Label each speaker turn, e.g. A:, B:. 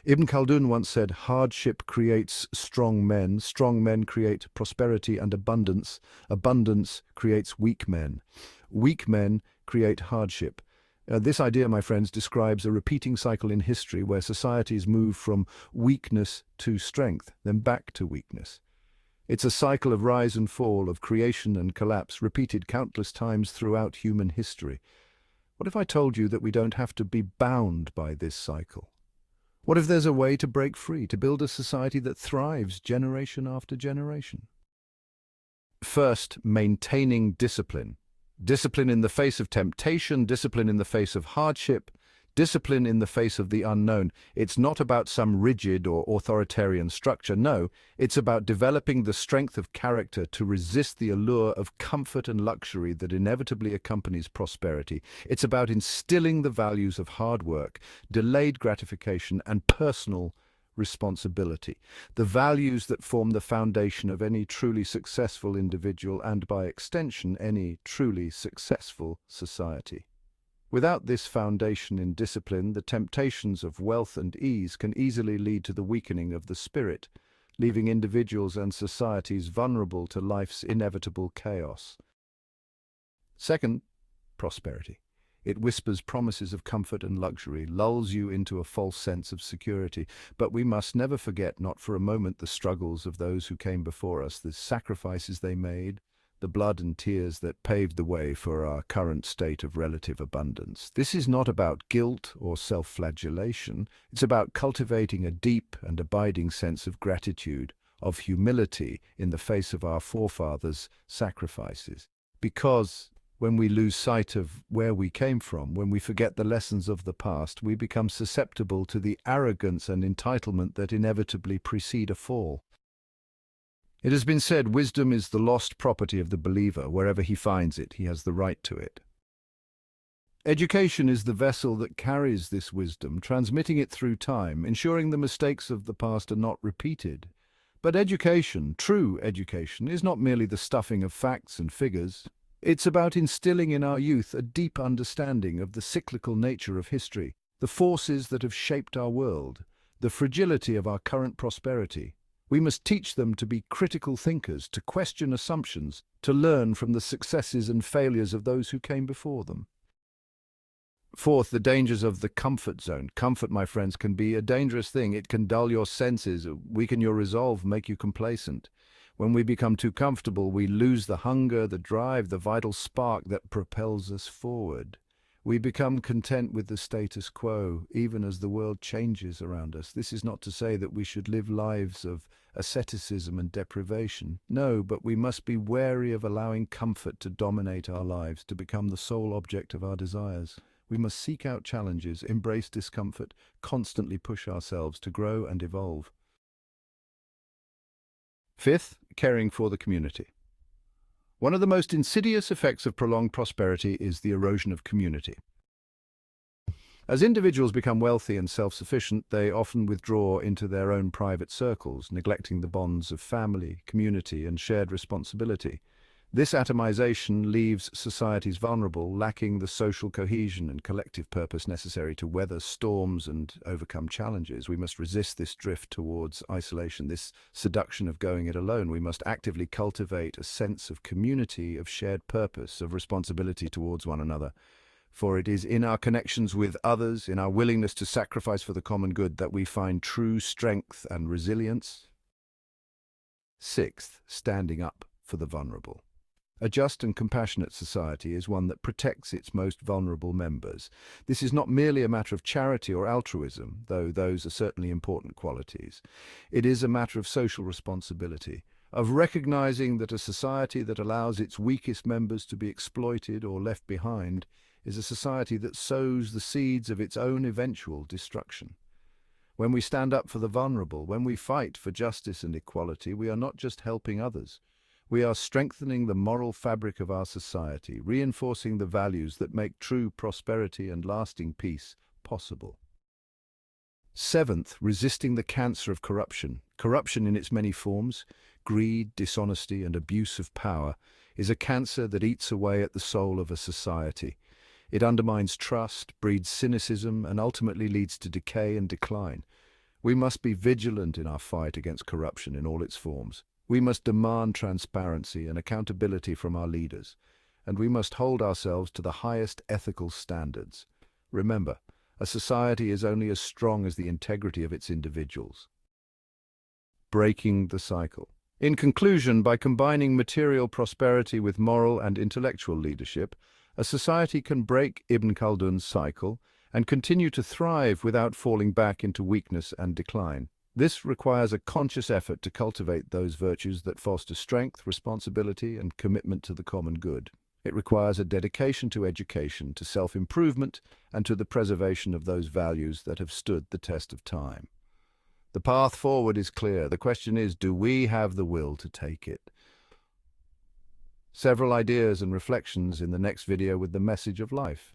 A: Ibn Khaldun once said, hardship creates strong men create prosperity and abundance, abundance creates weak men create hardship. This idea, my friends, describes a repeating cycle in history where societies move from weakness to strength, then back to weakness. It's a cycle of rise and fall, of creation and collapse, repeated countless times throughout human history. What if I told you that we don't have to be bound by this cycle? What if there's a way to break free, to build a society that thrives generation after generation? First, maintaining discipline. Discipline in the face of temptation, discipline in the face of hardship, discipline in the face of the unknown. It's not about some rigid or authoritarian structure. No, it's about developing the strength of character to resist the allure of comfort and luxury that inevitably accompanies prosperity. It's about instilling the values of hard work, delayed gratification, and personal responsibility, the values that form the foundation of any truly successful individual and, by extension, any truly successful society. Without this foundation in discipline, the temptations of wealth and ease can easily lead to the weakening of the spirit, leaving individuals and societies vulnerable to life's inevitable chaos. Second, prosperity. It whispers promises of comfort and luxury, lulls you into a false sense of security. But we must never forget, not for a moment, the struggles of those who came before us, the sacrifices they made, the blood and tears that paved the way for our current state of relative abundance. This is not about guilt or self-flagellation. It's about cultivating a deep and abiding sense of gratitude, of humility in the face of our forefathers' sacrifices. Because when we lose sight of where we came from, when we forget the lessons of the past, we become susceptible to the arrogance and entitlement that inevitably precede a fall. It has been said, wisdom is the lost property of the believer. Wherever he finds it, he has the right to it. Education is the vessel that carries this wisdom, transmitting it through time, ensuring the mistakes of the past are not repeated. But education, true education, is not merely the stuffing of facts and figures. It's about instilling in our youth a deep understanding of the cyclical nature of history, the forces that have shaped our world, the fragility of our current prosperity. We must teach them to be critical thinkers, to question assumptions, to learn from the successes and failures of those who came before them. Fourth, the dangers of the comfort zone. Comfort, my friends, can be a dangerous thing. It can dull your senses, weaken your resolve, make you complacent. When we become too comfortable, we lose the hunger, the drive, the vital spark that propels us forward. We become content with the status quo, even as the world changes around us. This is not to say that we should live lives of asceticism and deprivation. No, but we must be wary of allowing comfort to dominate our lives, to become the sole object of our desires. We must seek out challenges, embrace discomfort, constantly push ourselves to grow and evolve. Fifth, caring for the community. One of the most insidious effects of prolonged prosperity is the erosion of community. As individuals become wealthy and self-sufficient, they often withdraw into their own private circles, neglecting the bonds of family, community, and shared responsibility. This atomization leaves societies vulnerable, lacking the social cohesion and collective purpose necessary to weather storms and overcome challenges. We must resist this drift towards isolation, this seduction of going it alone. We must actively cultivate a sense of community, of shared purpose, of responsibility towards one another. For it is in our connections with others, in our willingness to sacrifice for the common good, that we find true strength and resilience. Sixth, standing up for the vulnerable. A just and compassionate society is one that protects its most vulnerable members. This is not merely a matter of charity or altruism, though those are certainly important qualities. It is a matter of social responsibility, of recognizing that a society that allows its weakest members to be exploited or left behind is a society that sows the seeds of its own eventual destruction. When we stand up for the vulnerable, when we fight for justice and equality, we are not just helping others. We are strengthening the moral fabric of our society, reinforcing the values that make true prosperity and lasting peace possible. Seventh, resisting the cancer of corruption. Corruption in its many forms, greed, dishonesty, and abuse of power, is a cancer that eats away at the soul of a society. It undermines trust, breeds cynicism, and ultimately leads to decay and decline. We must be vigilant in our fight against corruption in all its forms. We must demand transparency and accountability from our leaders, and we must hold ourselves to the highest ethical standards. Remember, a society is only as strong as the integrity of its individuals. Breaking the cycle. In conclusion, by combining material prosperity with moral and intellectual leadership, a society can break Ibn Khaldun's cycle and continue to thrive without falling back into weakness and decline. This requires a conscious effort to cultivate those virtues that foster strength, responsibility, and commitment to the common good. It requires a dedication to education, to self-improvement, and to the preservation of those values that have stood the test of time. The path forward is clear. The question is, do we have the will to take it? Several ideas and reflections in the next video with the message of life.